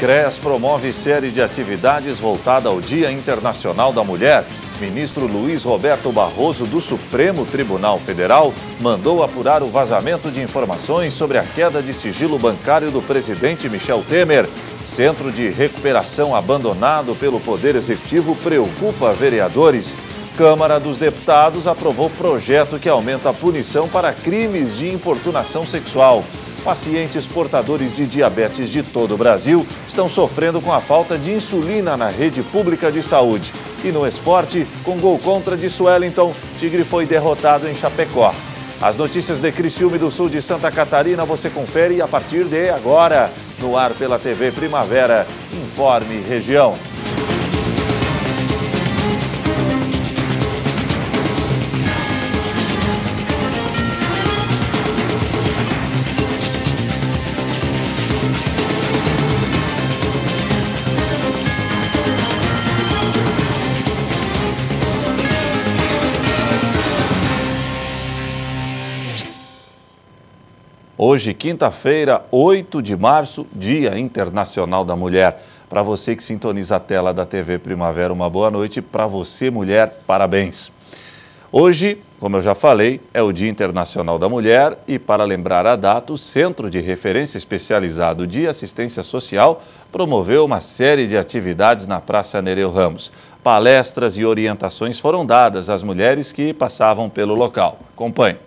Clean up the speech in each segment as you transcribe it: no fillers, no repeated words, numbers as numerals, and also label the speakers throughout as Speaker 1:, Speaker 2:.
Speaker 1: CREAS promove série de atividades voltada ao Dia Internacional da Mulher. Ministro Luiz Roberto Barroso, do Supremo Tribunal Federal, mandou apurar o vazamento de informações sobre a queda de sigilo bancário do presidente Michel Temer. Centro de recuperação abandonado pelo Poder Executivo preocupa vereadores. Câmara dos Deputados aprovou projeto que aumenta a punição para crimes de importunação sexual. Pacientes portadores de diabetes de todo o Brasil estão sofrendo com a falta de insulina na rede pública de saúde. E no esporte, com gol contra de Suellington, Tigre foi derrotado em Chapecó. As notícias de Criciúma e do sul de Santa Catarina você confere a partir de agora, no ar pela TV Primavera. Informe Região. Hoje, quinta-feira, 8 de março, Dia Internacional da Mulher. Para você que sintoniza a tela da TV Primavera, uma boa noite. Para você, mulher, parabéns. Hoje, como eu já falei, é o Dia Internacional da Mulher e, para lembrar a data, o Centro de Referência Especializado de Assistência Social promoveu uma série de atividades na Praça Nereu Ramos. Palestras e orientações foram dadas às mulheres que passavam pelo local. Acompanhe.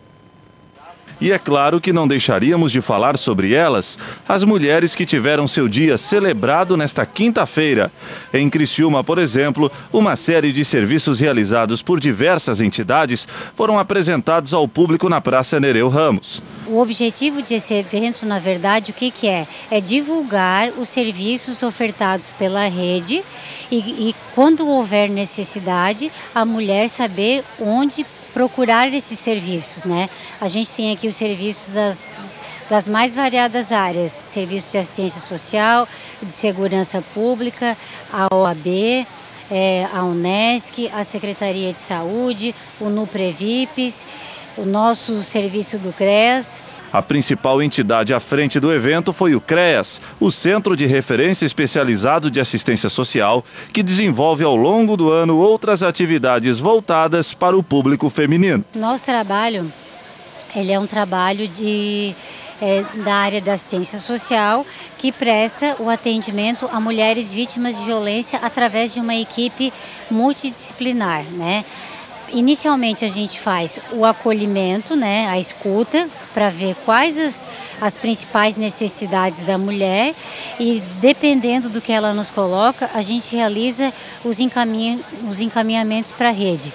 Speaker 1: E é claro que não deixaríamos de falar sobre elas, as mulheres que tiveram seu dia celebrado nesta quinta-feira. Em Criciúma, por exemplo, uma série de serviços realizados por diversas entidades foram apresentados ao público na Praça Nereu Ramos.
Speaker 2: O objetivo desse evento, na verdade, o que é? É divulgar os serviços ofertados pela rede e quando houver necessidade, a mulher saber onde procurar esses serviços, né? A gente tem aqui os serviços das mais variadas áreas, serviços de assistência social, de segurança pública, a OAB, a Unesc, a Secretaria de Saúde, o Nuprevipes, o nosso serviço do CREAS.
Speaker 1: A principal entidade à frente do evento foi o CREAS, o Centro de Referência Especializado de Assistência Social, que desenvolve ao longo do ano outras atividades voltadas para o público feminino.
Speaker 2: Nosso trabalho, ele é um trabalho da área da assistência social, que presta o atendimento a mulheres vítimas de violência através de uma equipe multidisciplinar, né? Inicialmente a gente faz o acolhimento, né, a escuta, para ver quais as principais necessidades da mulher e dependendo do que ela nos coloca, a gente realiza os encaminhamentos para a rede.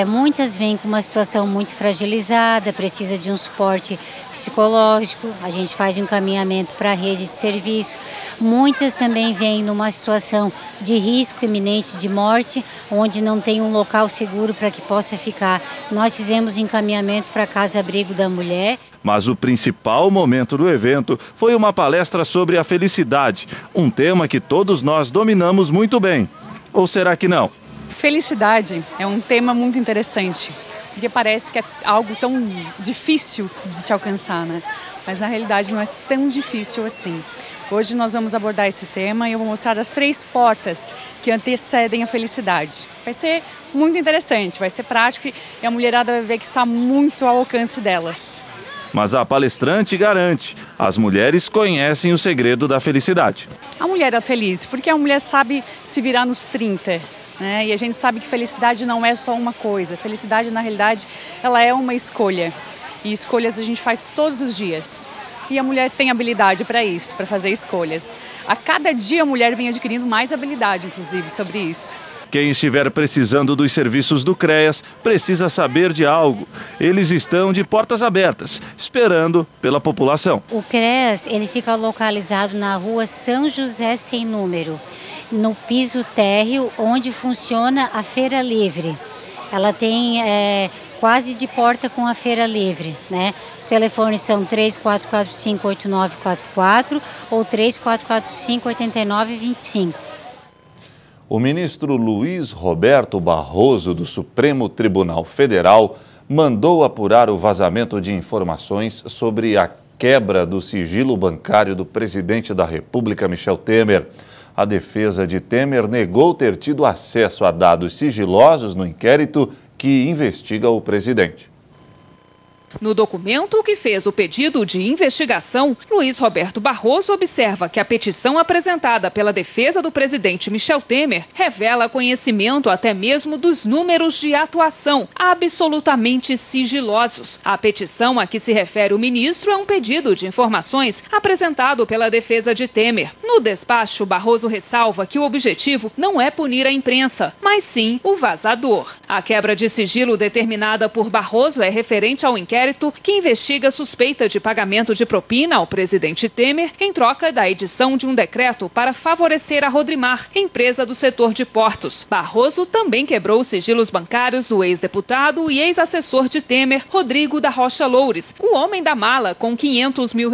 Speaker 2: Muitas vêm com uma situação muito fragilizada, precisa de um suporte psicológico, a gente faz um encaminhamento para a rede de serviço. Muitas também vêm numa situação de risco iminente de morte, onde não tem um local seguro para que possa ficar. Nós fizemos encaminhamento para a Casa-Abrigo da Mulher.
Speaker 1: Mas o principal momento do evento foi uma palestra sobre a felicidade, um tema que todos nós dominamos muito bem. Ou será que não?
Speaker 3: Felicidade é um tema muito interessante, porque parece que é algo tão difícil de se alcançar, né? Mas na realidade não é tão difícil assim. Hoje nós vamos abordar esse tema e eu vou mostrar as 3 portas que antecedem a felicidade. Vai ser muito interessante, vai ser prático e a mulherada vai ver que está muito ao alcance delas.
Speaker 1: Mas a palestrante garante, as mulheres conhecem o segredo da felicidade.
Speaker 3: A mulher é feliz, porque a mulher sabe se virar nos 30. Né? E a gente sabe que felicidade não é só uma coisa. Felicidade, na realidade, ela é uma escolha. E escolhas a gente faz todos os dias. E a mulher tem habilidade para isso, para fazer escolhas. A cada dia a mulher vem adquirindo mais habilidade, inclusive, sobre isso.
Speaker 1: Quem estiver precisando dos serviços do CREAS precisa saber de algo. Eles estão de portas abertas, esperando pela população.
Speaker 2: O CREAS, ele fica localizado na rua São José Sem Número, no piso térreo, onde funciona a Feira Livre. Ela tem quase de porta com a Feira Livre, né? Os telefones são 3445-8944 ou 3445-8925.
Speaker 1: O ministro Luiz Roberto Barroso, do Supremo Tribunal Federal, mandou apurar o vazamento de informações sobre a quebra do sigilo bancário do presidente da República, Michel Temer. A defesa de Temer negou ter tido acesso a dados sigilosos no inquérito que investiga o presidente.
Speaker 4: No documento que fez o pedido de investigação, Luiz Roberto Barroso observa que a petição apresentada pela defesa do presidente Michel Temer revela conhecimento até mesmo dos números de atuação absolutamente sigilosos. A petição a que se refere o ministro é um pedido de informações apresentado pela defesa de Temer. No despacho, Barroso ressalva que o objetivo não é punir a imprensa, mas sim o vazador. A quebra de sigilo determinada por Barroso é referente ao inquérito que investiga suspeita de pagamento de propina ao presidente Temer em troca da edição de um decreto para favorecer a Rodrimar, empresa do setor de portos. Barroso também quebrou os sigilos bancários do ex-deputado e ex-assessor de Temer, Rodrigo da Rocha Loures, o homem da mala com R$500 mil,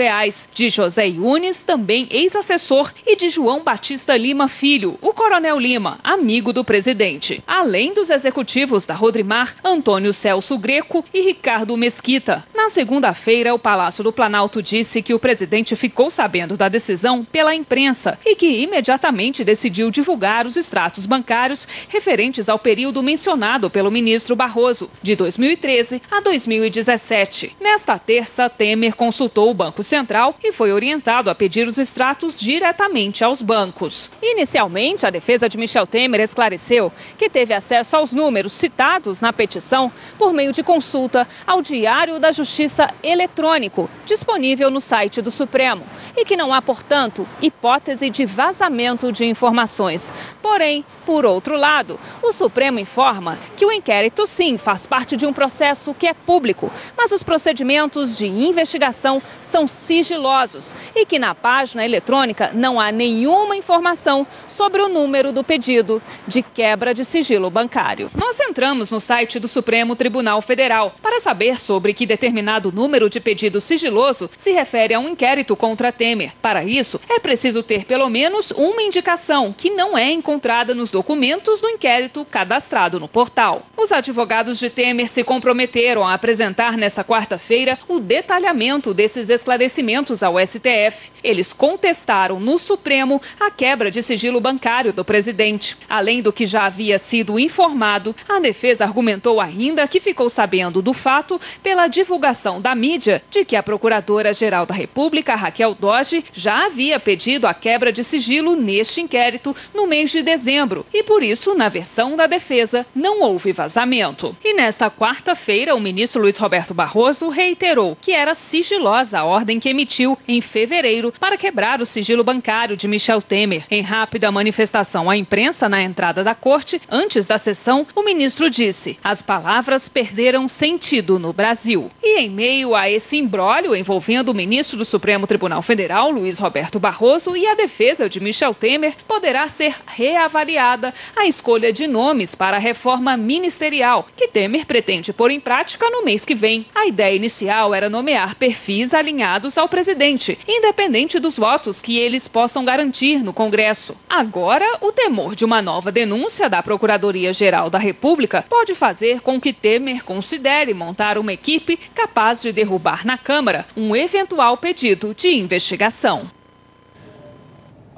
Speaker 4: de José Yunes, também ex-assessor, e de João Batista Lima Filho, o Coronel Lima, amigo do presidente. Além dos executivos da Rodrimar, Antônio Celso Greco e Ricardo Mesquita. Na segunda-feira, o Palácio do Planalto disse que o presidente ficou sabendo da decisão pela imprensa e que imediatamente decidiu divulgar os extratos bancários referentes ao período mencionado pelo ministro Barroso, de 2013 a 2017. Nesta terça, Temer consultou o Banco Central e foi orientado a pedir os extratos diretamente aos bancos. Inicialmente, a defesa de Michel Temer esclareceu que teve acesso aos números citados na petição por meio de consulta ao Diário da Justiça eletrônico, disponível no site do Supremo, e que não há, portanto, hipótese de vazamento de informações. Porém, por outro lado, o Supremo informa que o inquérito, sim, faz parte de um processo que é público, mas os procedimentos de investigação são sigilosos e que na página eletrônica não há nenhuma informação sobre o número do pedido de quebra de sigilo bancário. Nós entramos no site do Supremo Tribunal Federal para saber sobre que determinado número de pedido sigiloso se refere a um inquérito contra Temer. Para isso, é preciso ter pelo menos uma indicação que não é encontrada nos documentos do inquérito cadastrado no portal. Os advogados de Temer se comprometeram a apresentar nesta quarta-feira o detalhamento desses esclarecimentos ao STF. Eles contestaram no Supremo a quebra de sigilo bancário do presidente. Além do que já havia sido informado, a defesa argumentou ainda que ficou sabendo do fato pela divulgação da mídia de que a Procuradora-Geral da República, Raquel Dodge, já havia pedido a quebra de sigilo neste inquérito no mês de dezembro e, por isso, na versão da defesa, não houve vazamento. E nesta quarta-feira, o ministro Luiz Roberto Barroso reiterou que era sigilosa a ordem que emitiu em fevereiro para quebrar o sigilo bancário de Michel Temer. Em rápida manifestação à imprensa na entrada da corte, antes da sessão, o ministro disse: as palavras perderam sentido no Brasil. E em meio a esse imbróglio envolvendo o ministro do Supremo Tribunal Federal, Luiz Roberto Barroso, e a defesa de Michel Temer, poderá ser reavaliada a escolha de nomes para a reforma ministerial, que Temer pretende pôr em prática no mês que vem. A ideia inicial era nomear perfis alinhados ao presidente, independente dos votos que eles possam garantir no Congresso. Agora, o temor de uma nova denúncia da Procuradoria-Geral da República pode fazer com que Temer considere montar uma equipe capaz de derrubar na Câmara um eventual pedido de investigação.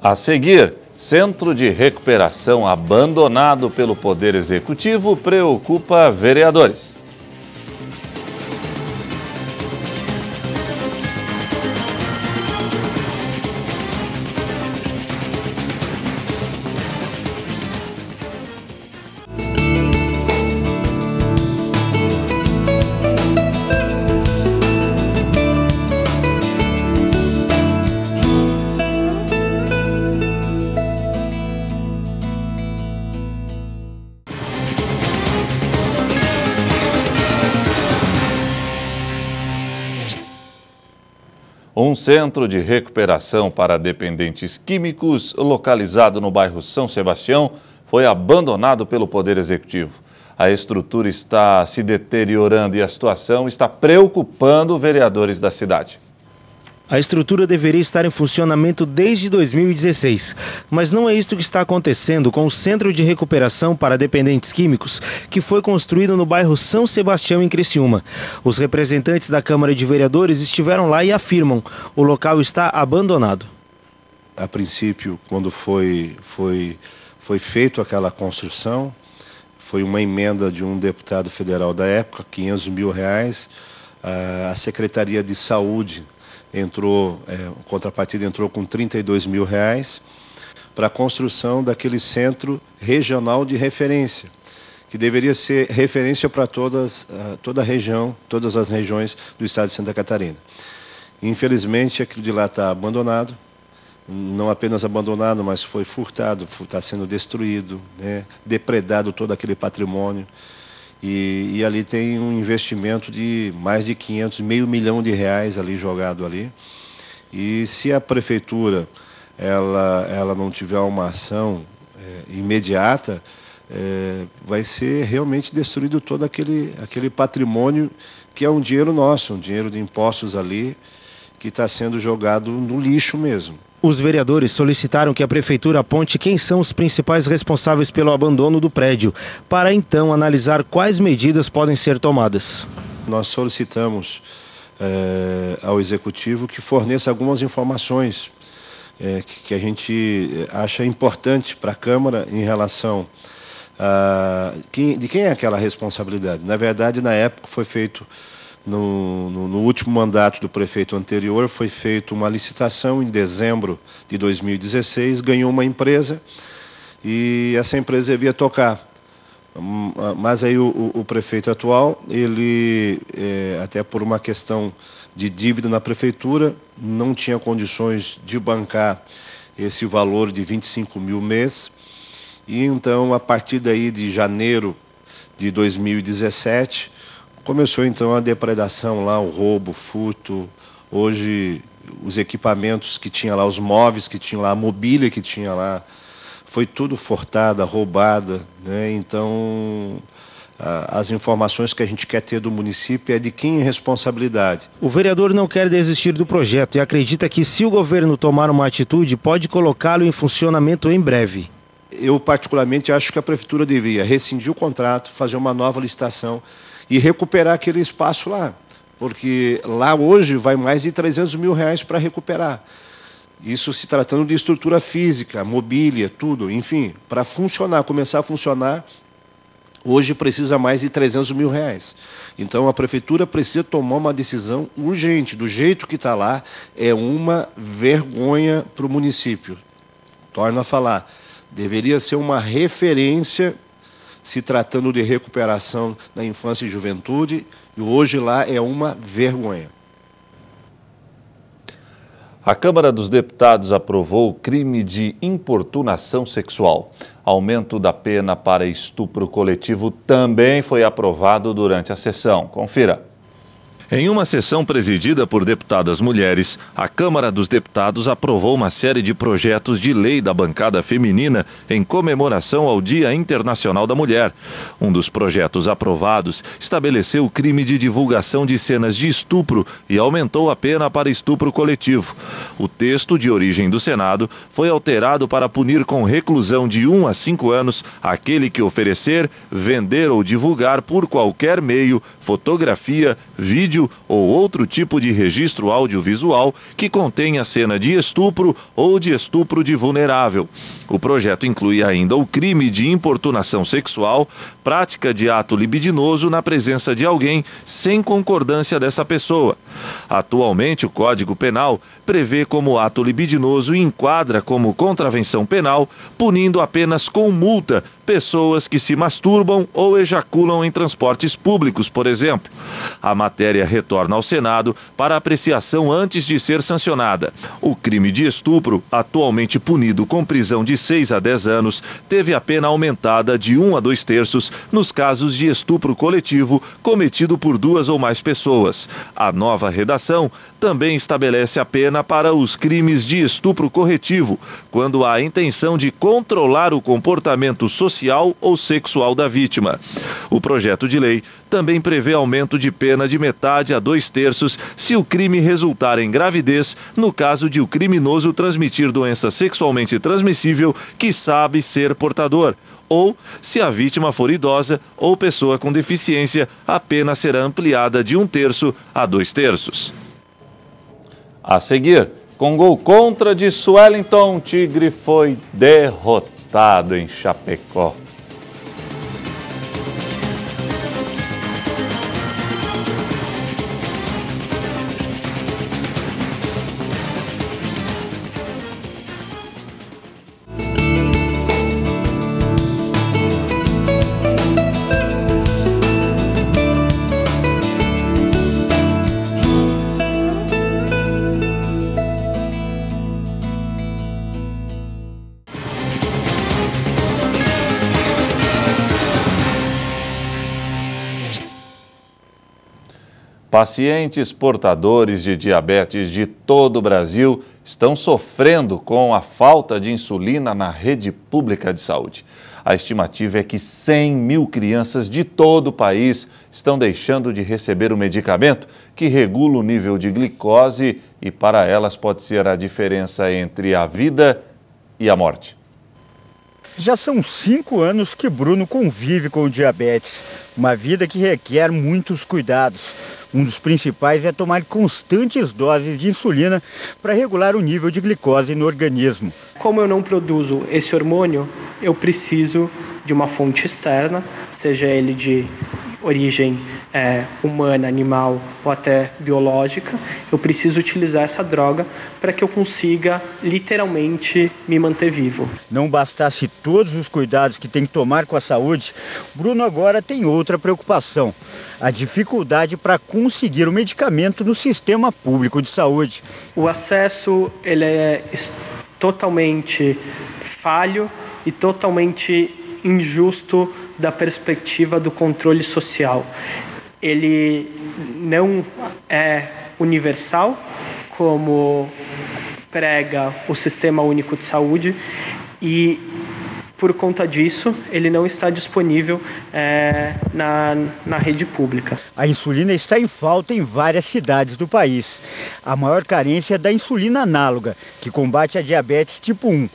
Speaker 1: A seguir, Centro de Recuperação abandonado pelo Poder Executivo preocupa vereadores. Um centro de recuperação para dependentes químicos, localizado no bairro São Sebastião, foi abandonado pelo Poder Executivo. A estrutura está se deteriorando e a situação está preocupando vereadores da cidade.
Speaker 5: A estrutura deveria estar em funcionamento desde 2016, mas não é isso que está acontecendo com o Centro de Recuperação para Dependentes Químicos, que foi construído no bairro São Sebastião, em Criciúma. Os representantes da Câmara de Vereadores estiveram lá e afirmam: o local está abandonado.
Speaker 6: A princípio, quando foi feita aquela construção, foi uma emenda de um deputado federal da época, R$500 mil. A Secretaria de Saúde entrou, contrapartida entrou com R$32 mil para a construção daquele centro regional de referência, que deveria ser referência para toda a região, todas as regiões do estado de Santa Catarina. Infelizmente, aquilo de lá está abandonado, não apenas abandonado, mas foi furtado, está sendo destruído, né, depredado todo aquele patrimônio. E ali tem um investimento de mais de meio milhão de reais ali jogado ali. E se a prefeitura ela não tiver uma ação imediata, vai ser realmente destruído todo aquele patrimônio que é um dinheiro nosso, um dinheiro de impostos ali, que está sendo jogado no lixo mesmo.
Speaker 5: Os vereadores solicitaram que a prefeitura aponte quem são os principais responsáveis pelo abandono do prédio, para então analisar quais medidas podem ser tomadas.
Speaker 6: Nós solicitamos ao Executivo que forneça algumas informações que a gente acha importante para a Câmara em relação de quem é aquela responsabilidade. Na verdade, na época foi feito, no último mandato do prefeito anterior, foi feita uma licitação em dezembro de 2016, ganhou uma empresa e essa empresa devia tocar. Mas aí o prefeito atual, ele, até por uma questão de dívida na prefeitura, não tinha condições de bancar esse valor de 25 mil mês. E então, a partir daí de janeiro de 2017, começou então a depredação lá, o roubo, o furto. Hoje, os equipamentos que tinha lá, os móveis que tinham lá, a mobília que tinha lá, foi tudo furtada, roubada, né? Então, as informações que a gente quer ter do município é de quem é responsabilidade.
Speaker 5: O vereador não quer desistir do projeto e acredita que, se o governo tomar uma atitude, pode colocá-lo em funcionamento em breve.
Speaker 6: Eu, particularmente, acho que a prefeitura deveria rescindir o contrato, fazer uma nova licitação e recuperar aquele espaço lá, porque lá hoje vai mais de 300 mil reais para recuperar. Isso se tratando de estrutura física, mobília, tudo, enfim, para funcionar, começar a funcionar, hoje precisa mais de 300 mil reais. Então, a prefeitura precisa tomar uma decisão urgente. Do jeito que está lá, é uma vergonha para o município. Torno a falar, deveria ser uma referência se tratando de recuperação da infância e juventude, e hoje lá é uma vergonha.
Speaker 1: A Câmara dos Deputados aprovou o crime de importunação sexual. Aumento da pena para estupro coletivo também foi aprovado durante a sessão. Confira. Em uma sessão presidida por deputadas mulheres, a Câmara dos Deputados aprovou uma série de projetos de lei da bancada feminina em comemoração ao Dia Internacional da Mulher. Um dos projetos aprovados estabeleceu o crime de divulgação de cenas de estupro e aumentou a pena para estupro coletivo. O texto, de origem do Senado, foi alterado para punir com reclusão de 1 a 5 anos aquele que oferecer, vender ou divulgar por qualquer meio, fotografia, vídeo ou outro tipo de registro audiovisual que contenha cena de estupro ou de estupro de vulnerável. O projeto inclui ainda o crime de importunação sexual, prática de ato libidinoso na presença de alguém sem concordância dessa pessoa. Atualmente, o Código Penal prevê como ato libidinoso e enquadra como contravenção penal, punindo apenas com multa pessoas que se masturbam ou ejaculam em transportes públicos, por exemplo. A matéria retorna ao Senado para apreciação antes de ser sancionada. O crime de estupro, atualmente punido com prisão de 6 a 10 anos, teve a pena aumentada de 1 a 2 terços nos casos de estupro coletivo cometido por 2 ou mais pessoas. A nova redação também estabelece a pena para os crimes de estupro corretivo, quando há a intenção de controlar o comportamento social ou sexual da vítima. O projeto de lei também prevê aumento de pena de metade metade a 2/3 se o crime resultar em gravidez, no caso de o criminoso transmitir doença sexualmente transmissível que sabe ser portador. Ou, se a vítima for idosa ou pessoa com deficiência, a pena será ampliada de 1/3 a 2/3. A seguir, com gol contra de Suellington, Tigre foi derrotado em Chapecó. Pacientes portadores de diabetes de todo o Brasil estão sofrendo com a falta de insulina na rede pública de saúde. A estimativa é que 100 mil crianças de todo o país estão deixando de receber o medicamento que regula o nível de glicose e para elas pode ser a diferença entre a vida e a morte.
Speaker 7: Já são 5 anos que Bruno convive com o diabetes, uma vida que requer muitos cuidados. Um dos principais é tomar constantes doses de insulina para regular o nível de glicose no organismo.
Speaker 8: Como eu não produzo esse hormônio, eu preciso de uma fonte externa, seja ele de origem humana, animal ou até biológica. Eu preciso utilizar essa droga para que eu consiga literalmente me manter vivo.
Speaker 7: Não bastasse todos os cuidados que tem que tomar com a saúde, Bruno agora tem outra preocupação: a dificuldade para conseguir o medicamento no sistema público de saúde.
Speaker 8: O acesso ele é totalmente falho e totalmente injusto da perspectiva do controle social. Ele não é universal, como prega o Sistema Único de Saúde, e por conta disso, ele não está disponível na rede pública.
Speaker 7: A insulina está em falta em várias cidades do país. A maior carência é da insulina análoga, que combate a diabetes tipo 1.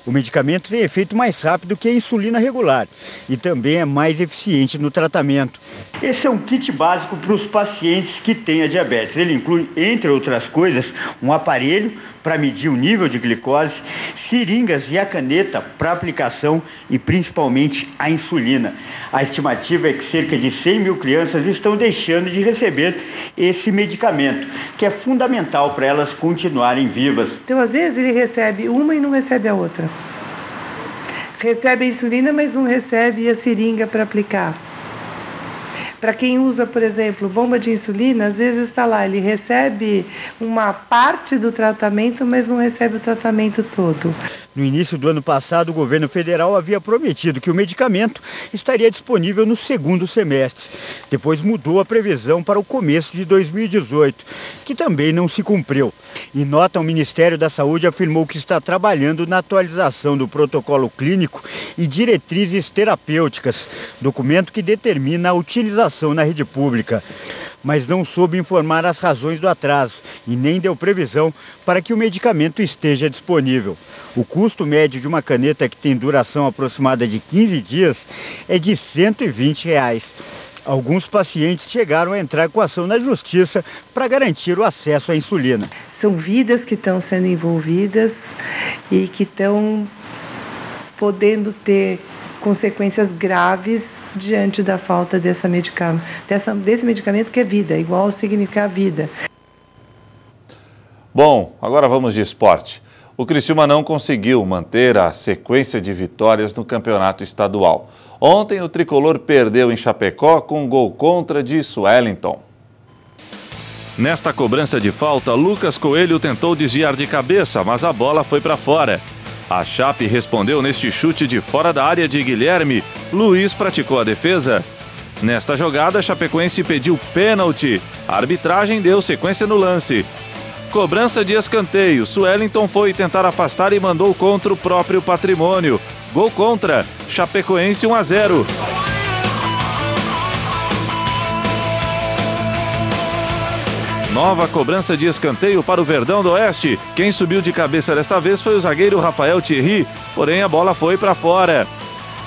Speaker 7: O medicamento tem efeito mais rápido que a insulina regular e também é mais eficiente no tratamento. Esse é um kit básico para os pacientes que têm a diabetes. Ele inclui, entre outras coisas, um aparelho para medir o nível de glicose, seringas e a caneta para aplicação e principalmente a insulina. A estimativa é que cerca de 100 mil crianças estão deixando de receber esse medicamento, que é fundamental para elas continuarem vivas.
Speaker 9: Então, às vezes, ele recebe uma e não recebe a outra. Recebe a insulina, mas não recebe a seringa para aplicar. Para quem usa, por exemplo, bomba de insulina, às vezes está lá, ele recebe uma parte do tratamento, mas não recebe o tratamento todo.
Speaker 7: No início do ano passado, o governo federal havia prometido que o medicamento estaria disponível no segundo semestre. Depois mudou a previsão para o começo de 2018, que também não se cumpriu. Em nota, o Ministério da Saúde afirmou que está trabalhando na atualização do protocolo clínico e diretrizes terapêuticas, documento que determina a utilização na rede pública. Mas não soube informar as razões do atraso e nem deu previsão para que o medicamento esteja disponível. O custo médio de uma caneta que tem duração aproximada de 15 dias é de R$ 120. Alguns pacientes chegaram a entrar com ação na justiça para garantir o acesso à insulina.
Speaker 9: São vidas que estão sendo envolvidas e que estão podendo ter consequências graves diante da falta desse medicamento que é vida, igual significa vida.
Speaker 1: Bom, agora vamos de esporte. O Criciúma não conseguiu manter a sequência de vitórias no campeonato estadual. Ontem o tricolor perdeu em Chapecó com um gol contra de Suellington. Nesta cobrança de falta, Lucas Coelho tentou desviar de cabeça, mas a bola foi para fora. A Chape respondeu neste chute de fora da área de Guilherme. Luiz praticou a defesa. Nesta jogada, a Chapecoense pediu pênalti. A arbitragem deu sequência no lance. Cobrança de escanteio. Suellington foi tentar afastar e mandou contra o próprio patrimônio. Gol contra. Chapecoense 1-0. Nova cobrança de escanteio para o Verdão do Oeste. Quem subiu de cabeça desta vez foi o zagueiro Rafael Thierry, porém a bola foi para fora.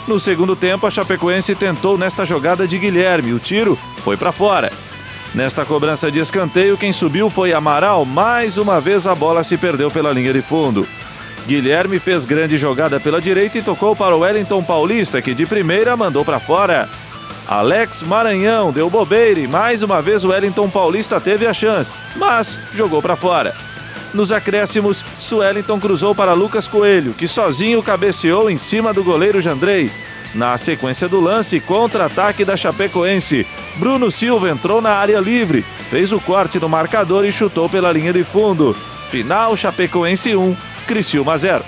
Speaker 1: No segundo tempo, a Chapecoense tentou nesta jogada de Guilherme. O tiro foi para fora. Nesta cobrança de escanteio, quem subiu foi Amaral. Mais uma vez a bola se perdeu pela linha de fundo. Guilherme fez grande jogada pela direita e tocou para o Wellington Paulista, que de primeira mandou para fora. Alex Maranhão deu bobeira e mais uma vez o Wellington Paulista teve a chance, mas jogou para fora. Nos acréscimos, Suellington cruzou para Lucas Coelho, que sozinho cabeceou em cima do goleiro Jandrei. Na sequência do lance, contra-ataque da Chapecoense, Bruno Silva entrou na área livre, fez o corte no marcador e chutou pela linha de fundo. Final, Chapecoense 1, Criciúma 0.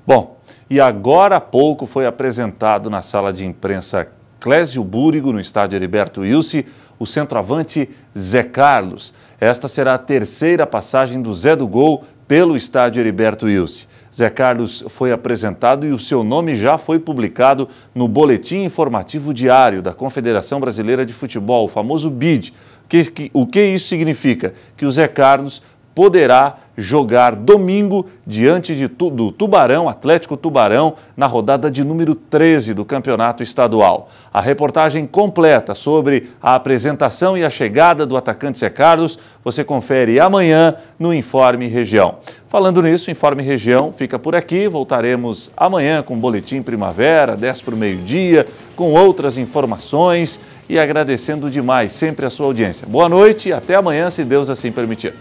Speaker 1: Bom, e agora há pouco foi apresentado na sala de imprensa Clésio Búrigo, no estádio Heriberto Wilson, o centroavante Zé Carlos. Esta será a terceira passagem do Zé do Gol pelo estádio Heriberto Wilson. Zé Carlos foi apresentado e o seu nome já foi publicado no Boletim Informativo Diário da Confederação Brasileira de Futebol, o famoso BID. O que isso significa? Que o Zé Carlos poderá jogar domingo diante do Tubarão, Atlético Tubarão, na rodada de número 13 do Campeonato Estadual. A reportagem completa sobre a apresentação e a chegada do atacante Zé Carlos você confere amanhã no Informe Região. Falando nisso, o Informe Região fica por aqui. Voltaremos amanhã com o Boletim Primavera, 10 para o meio-dia, com outras informações e agradecendo demais sempre a sua audiência. Boa noite e até amanhã, se Deus assim permitir.